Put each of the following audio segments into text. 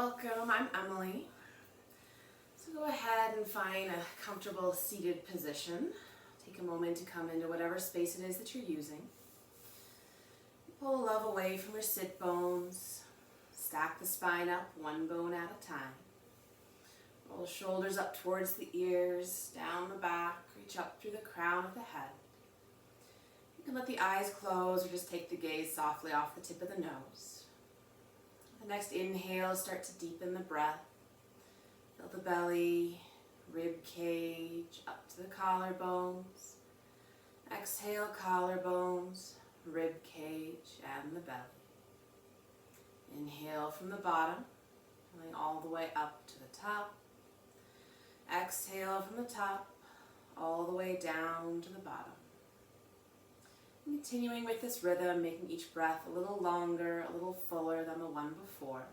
Welcome, I'm Emily. So go ahead and find a comfortable seated position. Take a moment to come into whatever space it is that you're using. Pull the love away from your sit bones. Stack the spine up one bone at a time. Roll the shoulders up towards the ears, down the back, reach up through the crown of the head. You can let the eyes close or just take the gaze softly off the tip of the nose. The next inhale, start to deepen the breath. Fill the belly, rib cage, up to the collarbones. Exhale, collarbones, rib cage, and the belly. Inhale from the bottom, going all the way up to the top. Exhale from the top, all the way down to the bottom. Continuing with this rhythm, making each breath a little longer, a little fuller than the one before.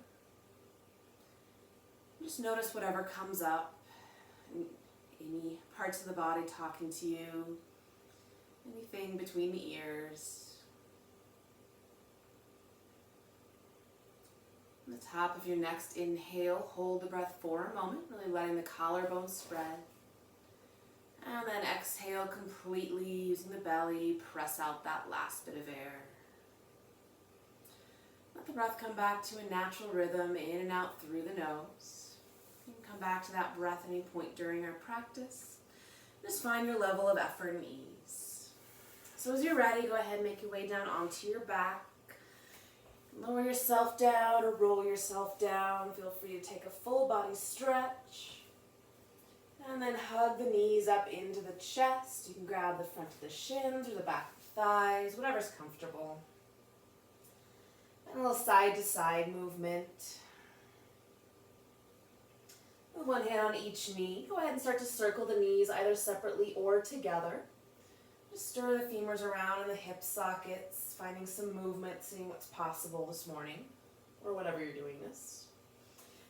Just notice whatever comes up, any parts of the body talking to you, anything between the ears. On the top of your next inhale, hold the breath for a moment, really letting the collarbone spread. And then exhale completely, using the belly, press out that last bit of air. Let the breath come back to a natural rhythm, in and out through the nose. You can come back to that breath at any point during our practice. Just find your level of effort and ease. So as you're ready, go ahead and make your way down onto your back. Lower yourself down or roll yourself down. Feel free to take a full body stretch. And then hug the knees up into the chest. You can grab the front of the shins or the back of the thighs, whatever's comfortable. And a little side to side movement. With one hand on each knee, go ahead and start to circle the knees either separately or together. Just stir the femurs around in the hip sockets, finding some movement, seeing what's possible this morning, or whatever you're doing this.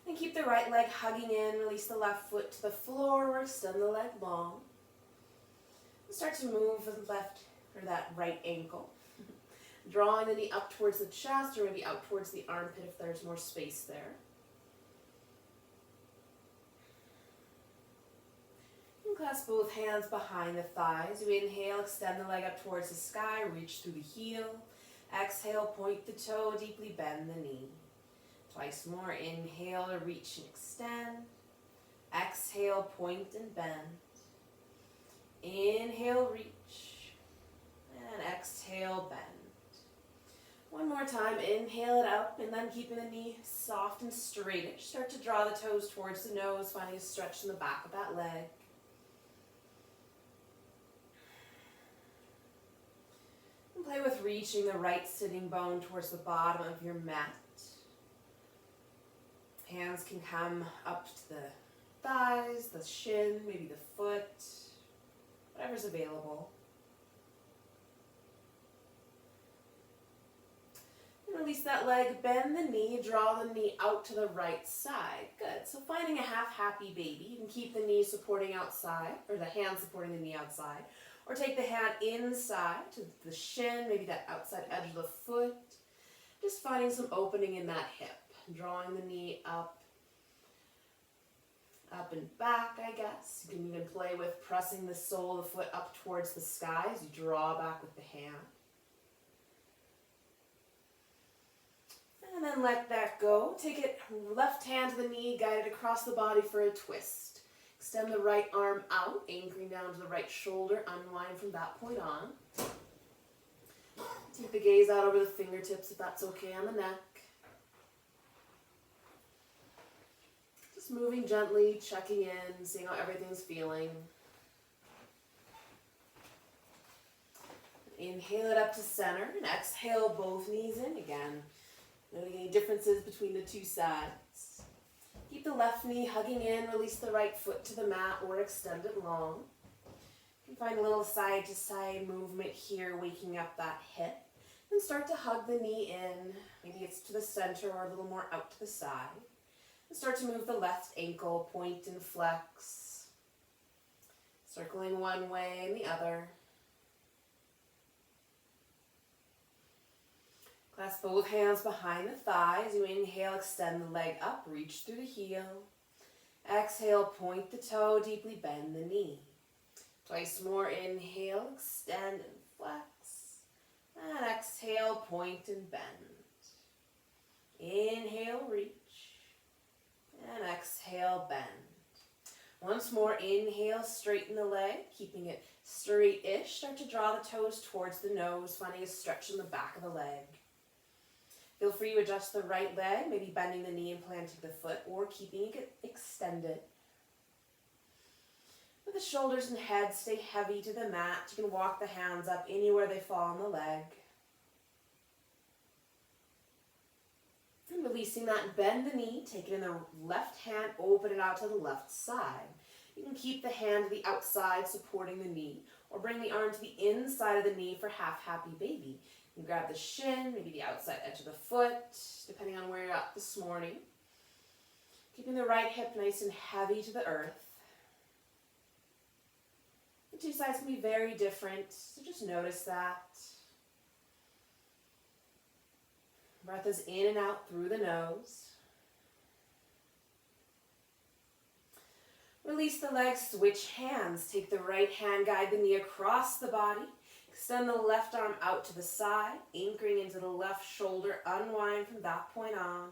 And keep the right leg hugging in, release the left foot to the floor or extend the leg long. And start to move the left or that right ankle. Drawing the knee up towards the chest or maybe out towards the armpit if there's more space there. And clasp both hands behind the thighs. You inhale, extend the leg up towards the sky, reach through the heel. Exhale, point the toe, deeply bend the knee. Twice more, inhale to reach and extend. Exhale, point and bend. Inhale, reach. And exhale, bend. One more time, inhale it up, and then keeping the knee soft and straightish. Start to draw the toes towards the nose, finding a stretch in the back of that leg. And play with reaching the right sitting bone towards the bottom of your mat. Hands can come up to the thighs, the shin, maybe the foot, whatever's available. And release that leg, bend the knee, draw the knee out to the right side. Good. So finding a half happy baby. You can keep the knee supporting outside, or the hand supporting the knee outside, or take the hand inside to the shin, maybe that outside edge of the foot. Just finding some opening in that hip. Drawing the knee up and back, I guess. You can even play with pressing the sole of the foot up towards the sky as you draw back with the hand. And then let that go. Take it left hand to the knee, guide it across the body for a twist. Extend the right arm out, anchoring down to the right shoulder. Unwind from that point on. Take the gaze out over the fingertips if that's okay on the neck. Moving gently, checking in, seeing how everything's feeling. Inhale it up to center and exhale both knees in again. Noting any differences between the two sides. Keep the left knee hugging in, release the right foot to the mat or extend it long. You can find a little side to side movement here, waking up that hip. And start to hug the knee in. Maybe it's to the center or a little more out to the side. And start to move the left ankle, point and flex. Circling one way and the other. Clasp both hands behind the thighs. You inhale, extend the leg up, reach through the heel. Exhale, point the toe, deeply bend the knee. Twice more, inhale, extend and flex. And exhale, point and bend. Inhale, reach. And exhale, bend. Once more, inhale, straighten the leg, keeping it straight-ish. Start to draw the toes towards the nose, finding a stretch in the back of the leg. Feel free to adjust the right leg, maybe bending the knee and planting the foot, or keeping it extended. With the shoulders and head stay heavy to the mat. You can walk the hands up anywhere they fall on the leg. And releasing that, bend the knee, take it in the left hand, open it out to the left side. You can keep the hand to the outside supporting the knee, or bring the arm to the inside of the knee for half happy baby. You can grab the shin, maybe the outside edge of the foot, depending on where you're at this morning. Keeping the right hip nice and heavy to the earth. The two sides can be very different, so just notice that. Breath is in and out through the nose. Release the legs, switch hands. Take the right hand, guide the knee across the body. Extend the left arm out to the side, anchoring into the left shoulder. Unwind from that point on.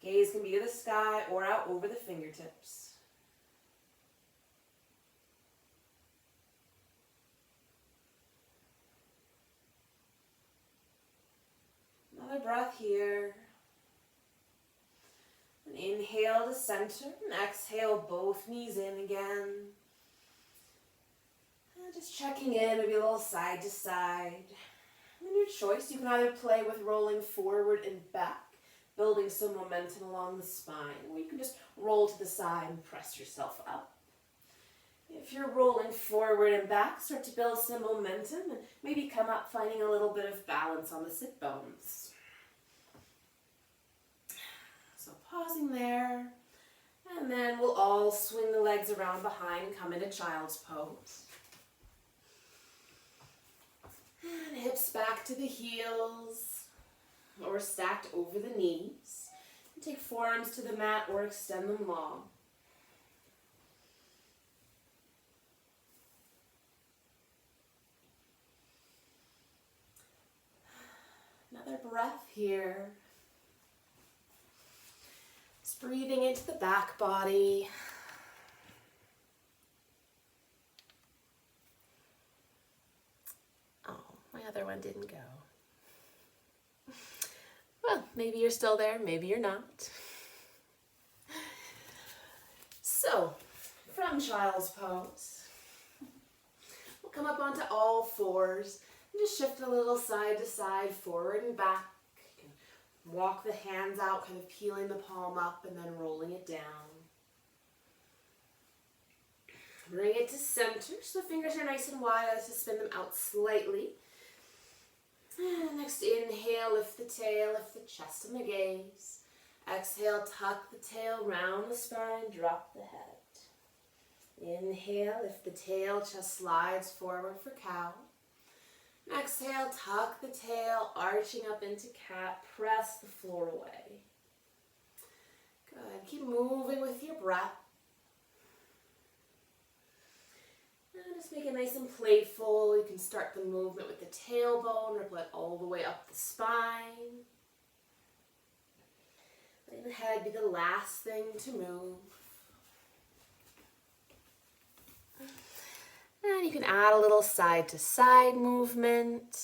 Gaze can be to the sky or out over the fingertips. Another breath here. And inhale to center and exhale both knees in again. And just checking in, maybe a little side to side. And your choice, you can either play with rolling forward and back, building some momentum along the spine, or you can just roll to the side and press yourself up. If you're rolling forward and back, start to build some momentum and maybe come up finding a little bit of balance on the sit bones. So pausing there, and then we'll all swing the legs around behind and come into child's pose. And hips back to the heels or stacked over the knees. And take forearms to the mat or extend them long. Another breath here. Just breathing into the back body. Oh, my other one didn't go. Well, maybe you're still there, maybe you're not. So, from child's pose, we'll come up onto all fours. Just shift a little side to side, forward and back. You can walk the hands out, kind of peeling the palm up and then rolling it down. Bring it to center, so the fingers are nice and wide. I like to spin them out slightly. And next inhale, lift the tail, lift the chest and the gaze. Exhale, tuck the tail, round the spine, drop the head. Inhale, lift the tail, chest slides forward for cow. Exhale, tuck the tail, arching up into cat, press the floor away. Good, keep moving with your breath. And just make it nice and playful. You can start the movement with the tailbone, ripple it all the way up the spine. Letting the head be the last thing to move. And you can add a little side to side movement.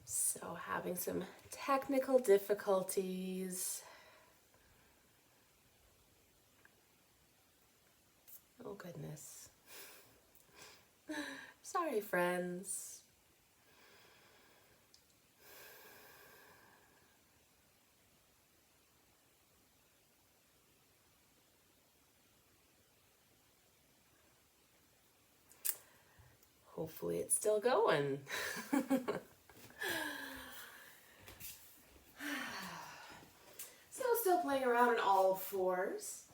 So having some technical difficulties. Oh goodness. Sorry, friends. Hopefully it's still going. So still playing around on all fours.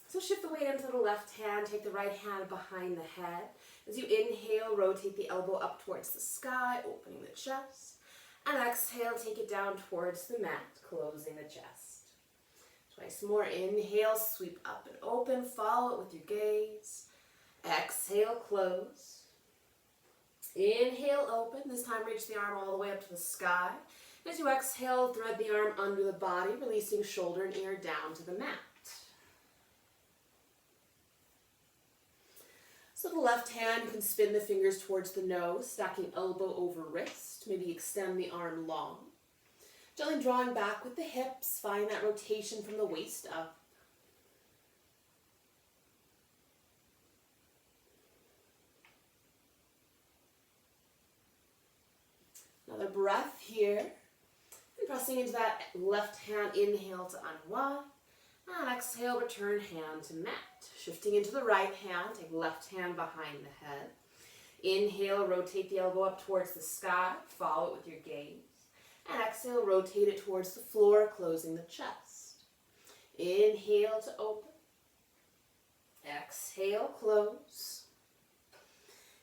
So shift the weight into the left hand, take the right hand behind the head. As you inhale, rotate the elbow up towards the sky, opening the chest. And exhale, take it down towards the mat, closing the chest. Twice more, inhale, sweep up and open, follow it with your gaze. Exhale, close. Inhale, open. This time reach the arm all the way up to the sky. As you exhale, thread the arm under the body, releasing shoulder and ear down to the mat. So the left hand, you can spin the fingers towards the nose, stacking elbow over wrist. Maybe extend the arm long. Gently drawing back with the hips, find that rotation from the waist up. Another breath here. And pressing into that left hand, inhale to unwind. And exhale, return hand to mat. Shifting into the right hand, take left hand behind the head. Inhale, rotate the elbow up towards the sky, follow it with your gaze. And exhale, rotate it towards the floor, closing the chest. Inhale to open. Exhale, close.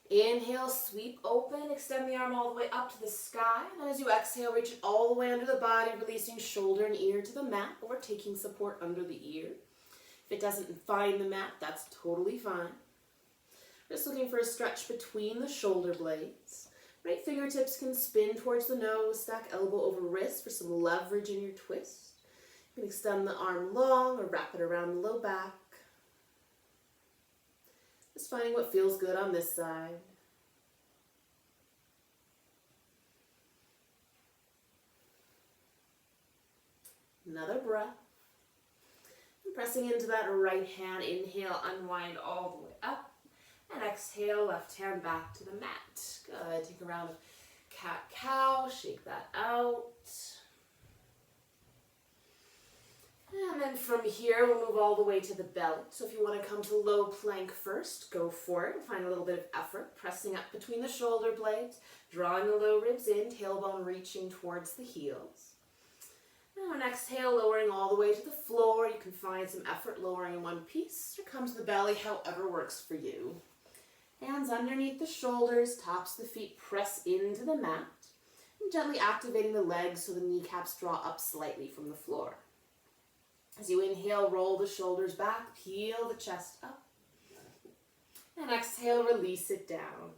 Inhale, sweep open, extend the arm all the way up to the sky. And as you exhale, reach it all the way under the body, releasing shoulder and ear to the mat, or taking support under the ear. If it doesn't find the mat, that's totally fine. Just looking for a stretch between the shoulder blades. Right fingertips can spin towards the nose, stack elbow over wrist for some leverage in your twist. You can extend the arm long or wrap it around the low back. Just finding what feels good on this side. Another breath. And pressing into that right hand, inhale, unwind all the way up. And exhale, left hand back to the mat. Good. Take a round of cat-cow, shake that out. And then from here, we'll move all the way to the belly. So if you want to come to low plank first, go for it. Find a little bit of effort, pressing up between the shoulder blades, drawing the low ribs in, tailbone reaching towards the heels. And on exhale, lowering all the way to the floor. You can find some effort lowering in one piece, or come to the belly, however works for you. Hands underneath the shoulders, tops of the feet press into the mat, and gently activating the legs so the kneecaps draw up slightly from the floor. As you inhale, roll the shoulders back, peel the chest up. And exhale, release it down.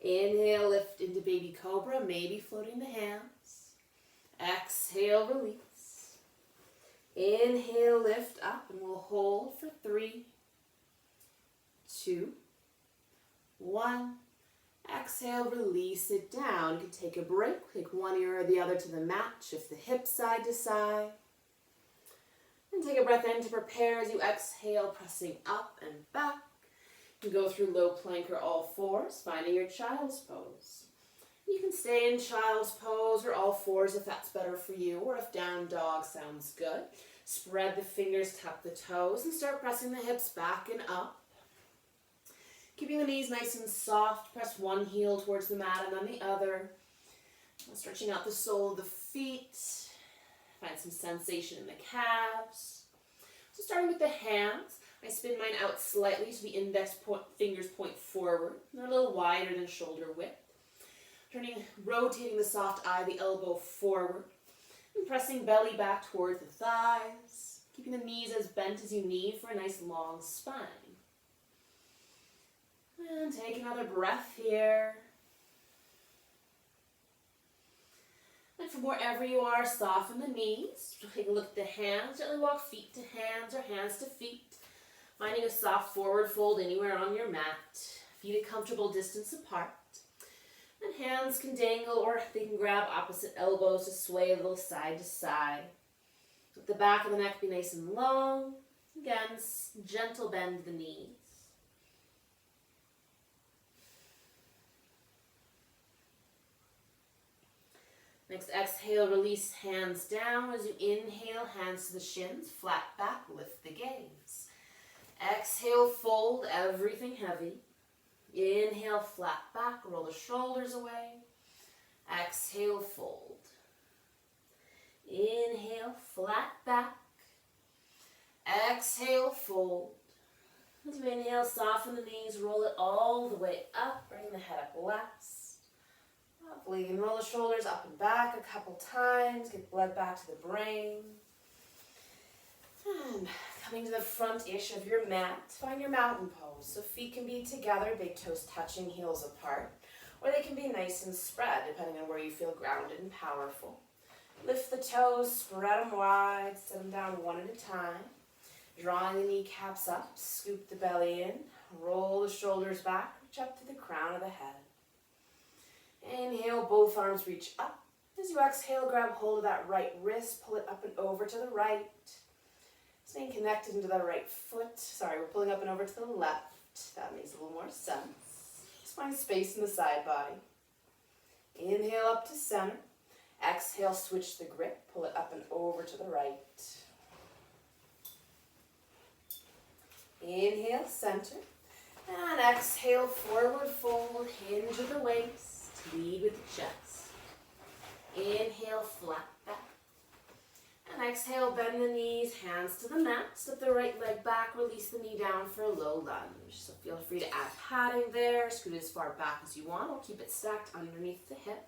Inhale, lift into baby cobra, maybe floating the hands. Exhale, release. Inhale, lift up, and we'll hold for 3, 2, 1. Exhale, release it down. You can take a break, take one ear or the other to the mat, shift the hips side to side. And take a breath in to prepare as you exhale, pressing up and back. You go through low plank or all fours, finding your child's pose. You can stay in child's pose or all fours if that's better for you, or if down dog sounds good. Spread the fingers, tuck the toes, and start pressing the hips back and up. Keeping the knees nice and soft, press one heel towards the mat and then the other. Stretching out the sole of the feet. Find some sensation in the calves. So starting with the hands, I spin mine out slightly so the index fingers point forward. They're a little wider than shoulder width. Rotating the soft eye, the elbow forward. And pressing belly back towards the thighs. Keeping the knees as bent as you need for a nice long spine. And take another breath here. And from wherever you are, soften the knees. Take a look at the hands. Gently walk feet to hands or hands to feet. Finding a soft forward fold anywhere on your mat. Feet a comfortable distance apart. And hands can dangle or they can grab opposite elbows to sway a little side to side. Let the back of the neck be nice and long. Again, gentle bend the knees. Next, exhale, release hands down. As you inhale, hands to the shins, flat back, lift the gaze. Exhale, fold everything heavy. Inhale, flat back, roll the shoulders away. Exhale, fold. Inhale, flat back. Exhale, fold. As you inhale, soften the knees, roll it all the way up, bring the head up last. Lovely, and roll the shoulders up and back a couple times, get blood back to the brain. And coming to the front-ish of your mat, find your mountain pose. So feet can be together, big toes touching, heels apart, or they can be nice and spread, depending on where you feel grounded and powerful. Lift the toes, spread them wide, set them down one at a time. Drawing the kneecaps up, scoop the belly in, roll the shoulders back, reach up to the crown of the head. Inhale, both arms reach up. As you exhale, grab hold of that right wrist, pull it up and over to the right. Staying connected into the right foot. Sorry, we're pulling up and over to the left. That makes a little more sense. Just find space in the side body. Inhale up to center. Exhale, switch the grip, pull it up and over to the right. Inhale, center. And exhale, forward fold, hinge of the waist, lead with the chest. Inhale, flat back. And exhale, bend the knees, hands to the mat. Step the right leg back, release the knee down for a low lunge. So feel free to add padding there, scoot as far back as you want, or keep it stacked underneath the hip.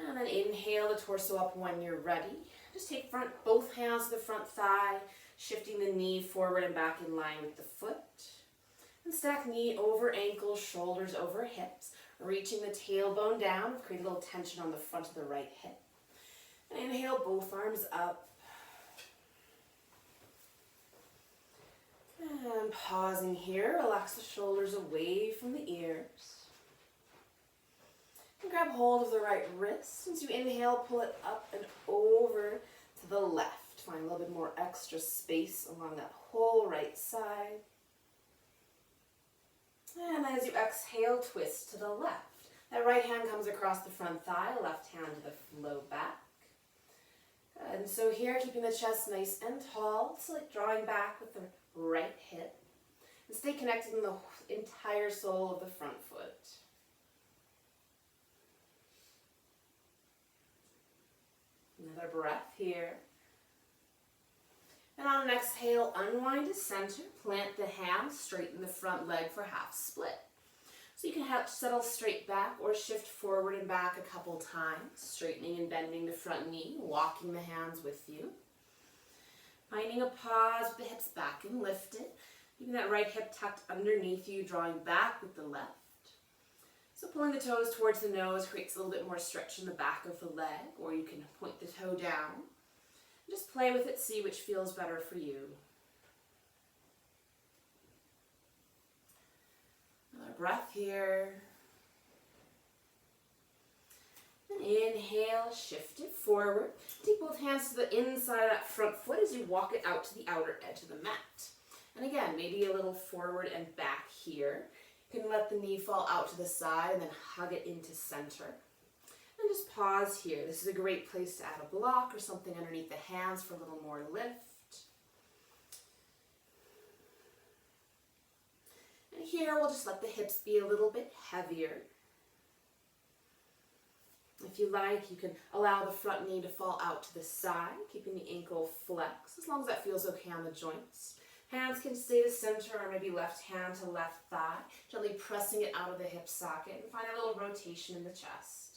And then inhale the torso up when you're ready. Just take both hands to the front thigh, shifting the knee forward and back in line with the foot. And stack knee over ankle, shoulders over hips, reaching the tailbone down, create a little tension on the front of the right hip. And inhale, both arms up. And pausing here, relax the shoulders away from the ears. And grab hold of the right wrist. As you inhale, pull it up and over to the left. Find a little bit more extra space along that whole right side. And as you exhale, twist to the left. That right hand comes across the front thigh, left hand to the low back. And so here, keeping the chest nice and tall, it's like drawing back with the right hip. And stay connected in the entire sole of the front foot. Another breath here. And on an exhale, unwind to center, plant the hands, straighten the front leg for half split. So you can settle straight back or shift forward and back a couple times, straightening and bending the front knee, walking the hands with you. Finding a pause with the hips back and lifted, keeping that right hip tucked underneath you, drawing back with the left. So pulling the toes towards the nose creates a little bit more stretch in the back of the leg, or you can point the toe down. Just play with it, see which feels better for you. Another breath here. And inhale, shift it forward. Take both hands to the inside of that front foot as you walk it out to the outer edge of the mat. And again, maybe a little forward and back here. You can let the knee fall out to the side and then hug it into center. And just pause here. This is a great place to add a block or something underneath the hands for a little more lift. And here we'll just let the hips be a little bit heavier. If you like, you can allow the front knee to fall out to the side, keeping the ankle flexed, as long as that feels okay on the joints. Hands can stay to center, or maybe left hand to left thigh, gently pressing it out of the hip socket, and find a little rotation in the chest.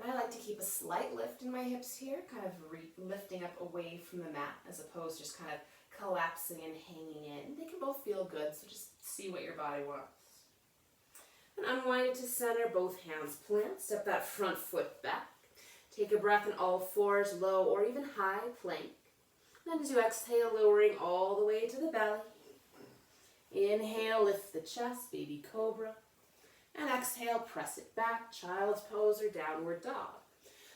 And I like to keep a slight lift in my hips here, kind of lifting up away from the mat, as opposed to just kind of collapsing and hanging in. They can both feel good, so just see what your body wants. And unwind it to center, both hands plant, step that front foot back. Take a breath in all fours, low or even high plank. Then as you exhale, lowering all the way to the belly. Inhale, lift the chest, baby cobra. And exhale, press it back, child's pose or downward dog.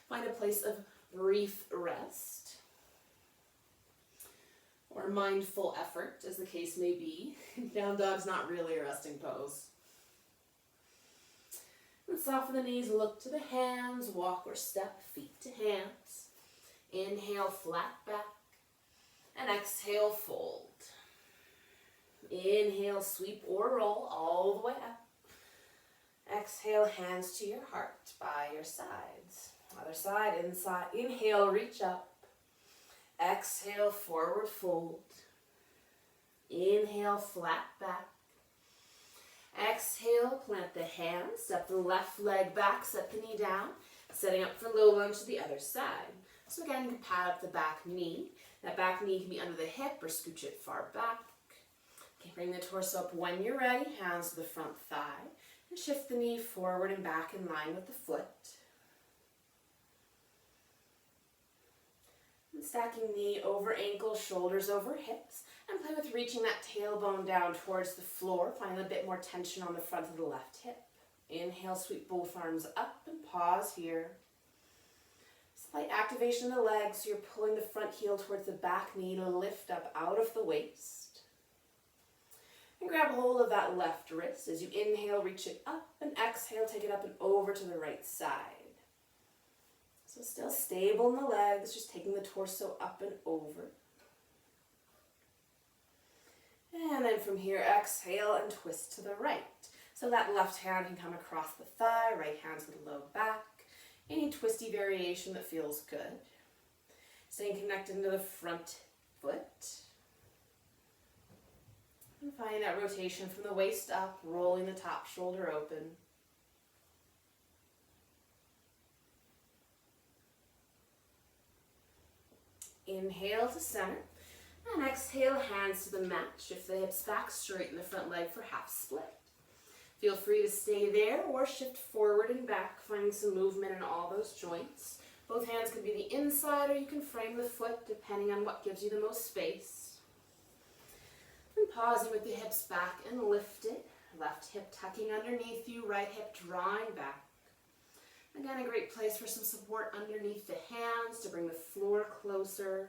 Find a place of brief rest or mindful effort, as the case may be. Down dog's not really a resting pose. And soften the knees, look to the hands, walk or step, feet to hands. Inhale, flat back. And exhale, fold. Inhale, sweep or roll all the way up. Exhale, hands to your heart by your sides. Other side, inside. Inhale, reach up. Exhale, forward fold. Inhale, flat back. Exhale, plant the hands, step the left leg back, step the knee down, setting up for low lunge to the other side. So again, you can pad up the back knee. That back knee can be under the hip or scooch it far back. Okay, bring the torso up when you're ready, hands to the front thigh, and shift the knee forward and back in line with the foot. And stacking knee over ankle, shoulders over hips, and play with reaching that tailbone down towards the floor, finding a bit more tension on the front of the left hip. Inhale, sweep both arms up and pause here. Slight activation of the legs, so you're pulling the front heel towards the back knee to lift up out of the waist. And grab hold of that left wrist as you inhale, reach it up, and exhale, take it up and over to the right side. So still stable in the legs, just taking the torso up and over. And then from here, exhale and twist to the right. So that left hand can come across the thigh, right hand to the low back. Any twisty variation that feels good. Staying connected into the front foot. And find that rotation from the waist up, rolling the top shoulder open. Inhale to center. And exhale, hands to the mat. Shift the hips back, straighten the front leg for half split. Feel free to stay there or shift forward and back, finding some movement in all those joints. Both hands can be the inside or you can frame the foot depending on what gives you the most space. And pausing with the hips back and lift it. Left hip tucking underneath you, right hip drawing back. Again, a great place for some support underneath the hands to bring the floor closer.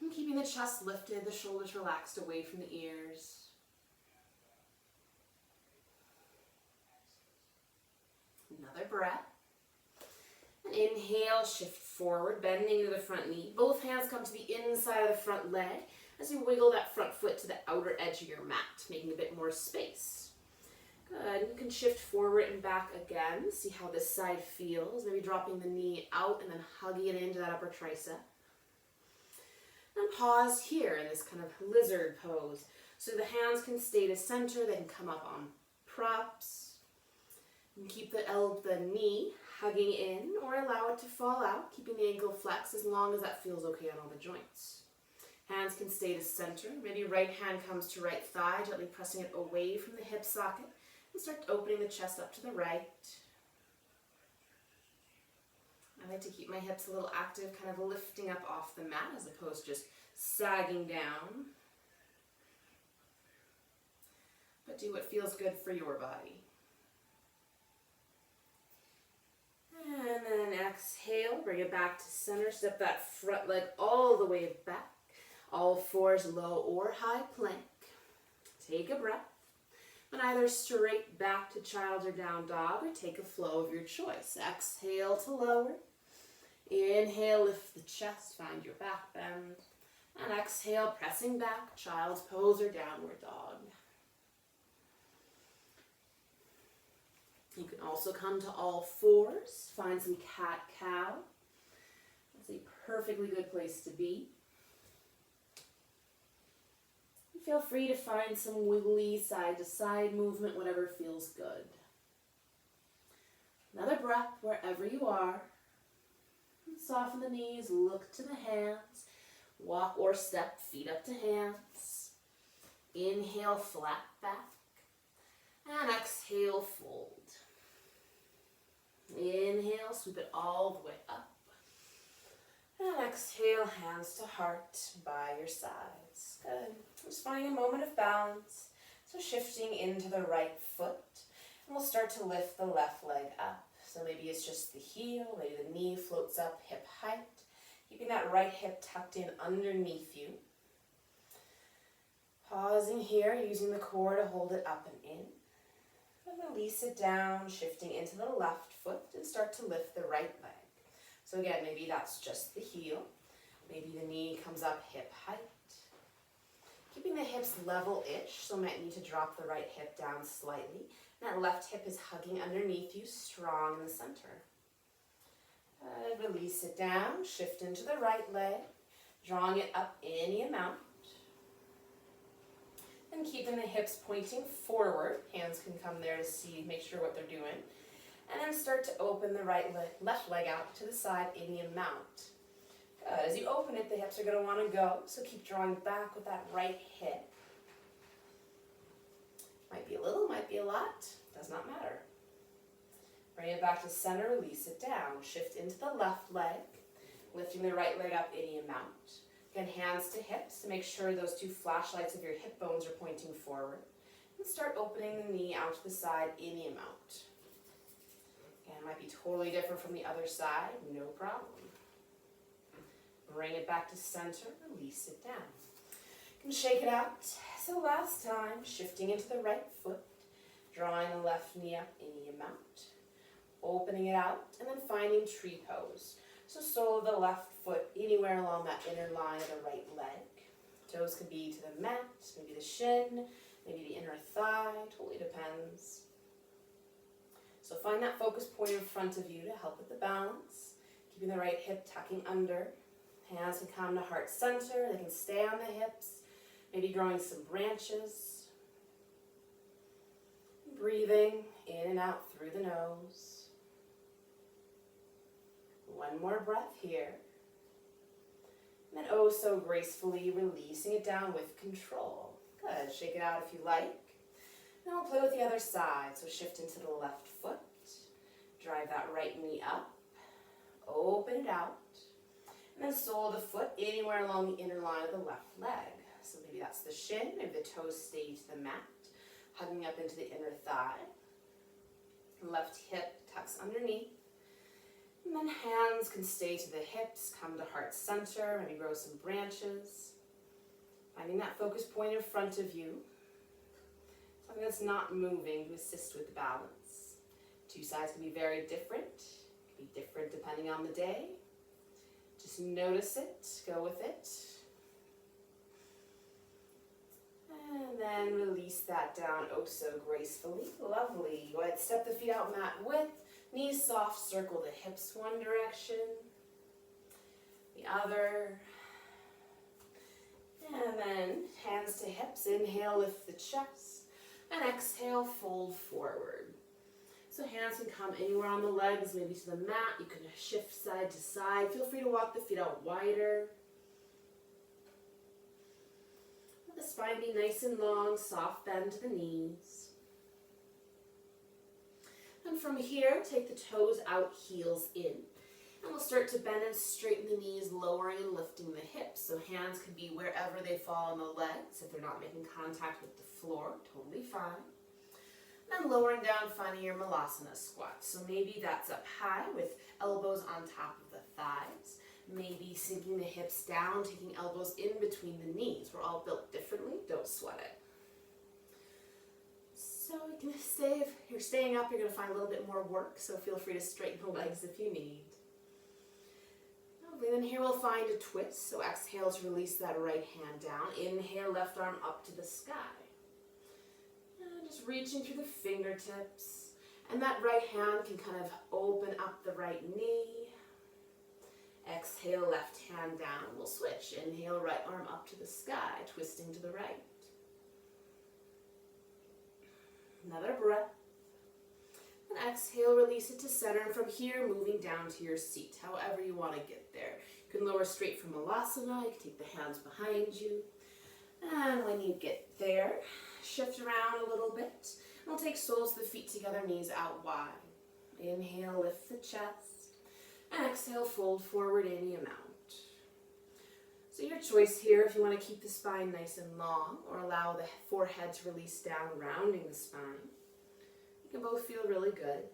And keeping the chest lifted, the shoulders relaxed away from the ears. Another breath. And inhale, shift forward, bending to the front knee. Both hands come to the inside of the front leg as you wiggle that front foot to the outer edge of your mat, making a bit more space. Good. You can shift forward and back again. See how this side feels. Maybe dropping the knee out and then hugging it into that upper tricep. And pause here in this kind of lizard pose. So the hands can stay to center. They can come up on props. And keep the knee hugging in or allow it to fall out, keeping the ankle flexed as long as that feels okay on all the joints. Hands can stay to center. Maybe right hand comes to right thigh, gently pressing it away from the hip socket. And start opening the chest up to the right. I like to keep my hips a little active, kind of lifting up off the mat as opposed to just sagging down. But do what feels good for your body. And then exhale, bring it back to center. Step that front leg all the way back. All fours, low or high plank. Take a breath. And either straight back to child or down dog or take a flow of your choice. Exhale to lower. Inhale, lift the chest, find your back bend. And exhale, pressing back, child's pose or downward dog. You can also come to all fours, find some cat-cow. That's a perfectly good place to be. Feel free to find some wiggly side-to-side movement, whatever feels good. Another breath wherever you are. Soften the knees, look to the hands. Walk or step, feet up to hands. Inhale, flat back. And exhale, fold. Inhale, sweep it all the way up. And exhale, hands to heart by your sides. Good. Just finding a moment of balance. So shifting into the right foot. And we'll start to lift the left leg up. So maybe it's just the heel, maybe the knee floats up hip height. Keeping that right hip tucked in underneath you. Pausing here, using the core to hold it up and in. And release it down, shifting into the left foot and start to lift the right leg. So again, maybe that's just the heel. Maybe the knee comes up hip height. Keeping the hips level-ish, so might need to drop the right hip down slightly. That left hip is hugging underneath you, strong in the center. Release it down, shift into the right leg, drawing it up any amount. And keeping the hips pointing forward. Hands can come there to see, make sure what they're doing. And then start to open the left leg out to the side any amount. Good. As you open it, the hips are going to want to go, so keep drawing back with that right hip. Might be a little, might be a lot, does not matter. Bring it back to center, release it down. Shift into the left leg, lifting the right leg up any amount. Again, hands to hips to make sure those two flashlights of your hip bones are pointing forward. And start opening the knee out to the side any amount. Again, it might be totally different from the other side, no problem. Bring it back to center, release it down. You can shake it out. So last time, shifting into the right foot, drawing the left knee up any amount. Opening it out, and then finding tree pose. So sole of the left foot anywhere along that inner line of the right leg. Toes could be to the mat, maybe the shin, maybe the inner thigh, totally depends. So find that focus point in front of you to help with the balance. Keeping the right hip tucking under. Hands can come to heart center, they can stay on the hips, maybe growing some branches. Breathing in and out through the nose. One more breath here. And then oh so gracefully releasing it down with control. Good. Shake it out if you like. Then we'll play with the other side. So shift into the left foot. Drive that right knee up. Open it out. And then sole of the foot anywhere along the inner line of the left leg. So maybe that's the shin. Maybe the toes stay to the mat. Hugging up into the inner thigh. Left hip tucks underneath. And then hands can stay to the hips, come to heart center, maybe grow some branches. Finding that focus point in front of you. Something that's not moving to assist with the balance. Two sides can be very different. It can be different depending on the day. Just notice it, go with it. And then release that down oh so gracefully. Lovely. Go ahead, step the feet out mat width. Knees soft, circle the hips one direction, the other. And then hands to hips. Inhale, lift the chest. And exhale, fold forward. So hands can come anywhere on the legs, maybe to the mat. You can shift side to side. Feel free to walk the feet out wider. Let the spine be nice and long, soft bend to the knees. And from here, take the toes out, heels in. And we'll start to bend and straighten the knees, lowering and lifting the hips. So hands can be wherever they fall on the legs. If they're not making contact with the floor, totally fine. And lowering down, finding your Malasana squat. So maybe that's up high with elbows on top of the thighs. Maybe sinking the hips down, taking elbows in between the knees. We're all built differently, don't sweat it. So you can stay, if you're staying up, you're going to find a little bit more work, so feel free to straighten the legs if you need. Okay, then here we'll find a twist, so exhale to release that right hand down. Inhale, left arm up to the sky. And just reaching through the fingertips, and that right hand can kind of open up the right knee. Exhale, left hand down. We'll switch. Inhale, right arm up to the sky, twisting to the right. Another breath. And exhale, release it to center. And from here, moving down to your seat, however you want to get there. You can lower straight from Malasana. You can take the hands behind you. And when you get there, shift around a little bit. And we'll take soles of the feet together, knees out wide. Inhale, lift the chest. And exhale, fold forward any amount. So your choice here, if you want to keep the spine nice and long or allow the forehead to release down, rounding the spine. You can both feel really good.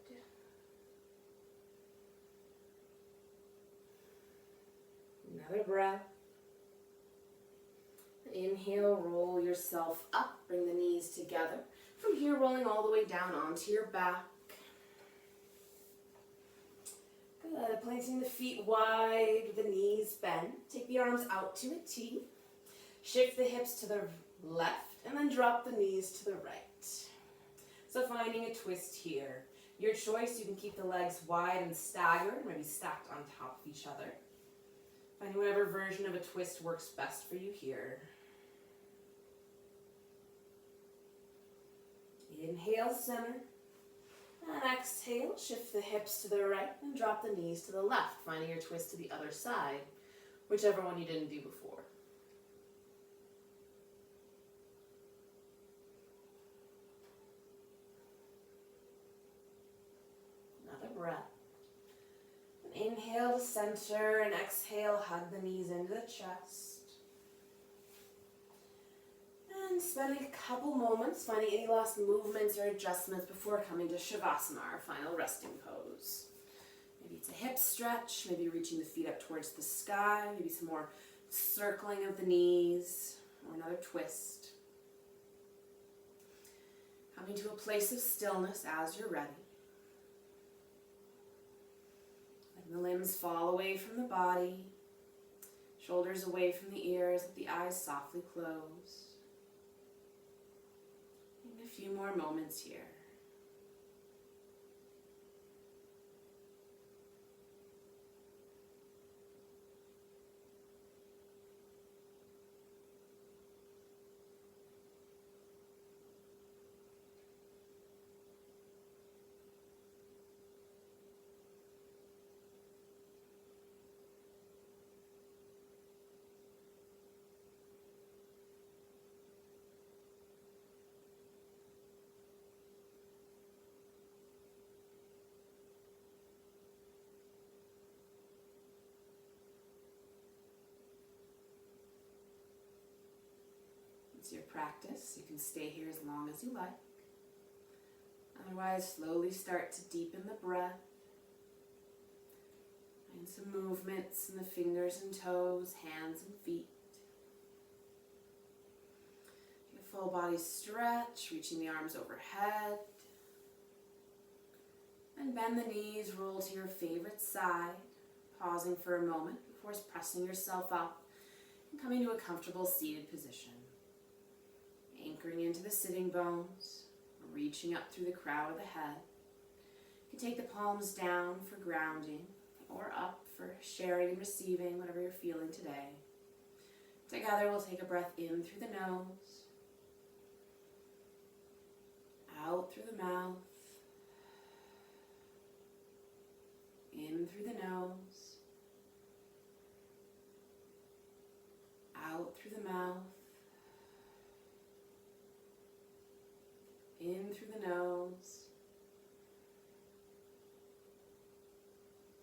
Another breath. Inhale, roll yourself up, bring the knees together. From here, rolling all the way down onto your back. Good, planting the feet wide, the knees bent. Take the arms out to a T. Shift the hips to the left, and then drop the knees to the right. So finding a twist here. Your choice, you can keep the legs wide and staggered, maybe stacked on top of each other. Finding whatever version of a twist works best for you here. Inhale, center. And exhale, shift the hips to the right and drop the knees to the left, finding your twist to the other side, whichever one you didn't do before. Another breath. And inhale to center and exhale, hug the knees into the chest. And spending a couple moments finding any last movements or adjustments before coming to Shavasana, our final resting pose. Maybe it's a hip stretch, maybe reaching the feet up towards the sky, maybe some more circling of the knees, or another twist. Coming to a place of stillness as you're ready. Letting the limbs fall away from the body, shoulders away from the ears, let the eyes softly close. A few more moments here. It's your practice. You can stay here as long as you like. Otherwise, slowly start to deepen the breath. Find some movements in the fingers and toes, hands and feet. Take a full body stretch, reaching the arms overhead. And bend the knees, roll to your favorite side, pausing for a moment before pressing yourself up and coming to a comfortable seated position. Anchoring into the sitting bones, reaching up through the crown of the head. You can take the palms down for grounding or up for sharing and receiving whatever you're feeling today. Together we'll take a breath in through the nose, out through the mouth, in through the nose, out through the mouth, in through the nose,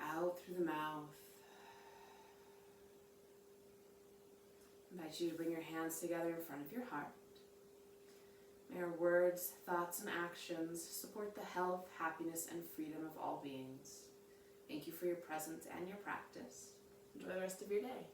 out through the mouth. I invite you to bring your hands together in front of your heart. May our words, thoughts, and actions support the health, happiness, and freedom of all beings. Thank you for your presence and your practice. Enjoy the rest of your day.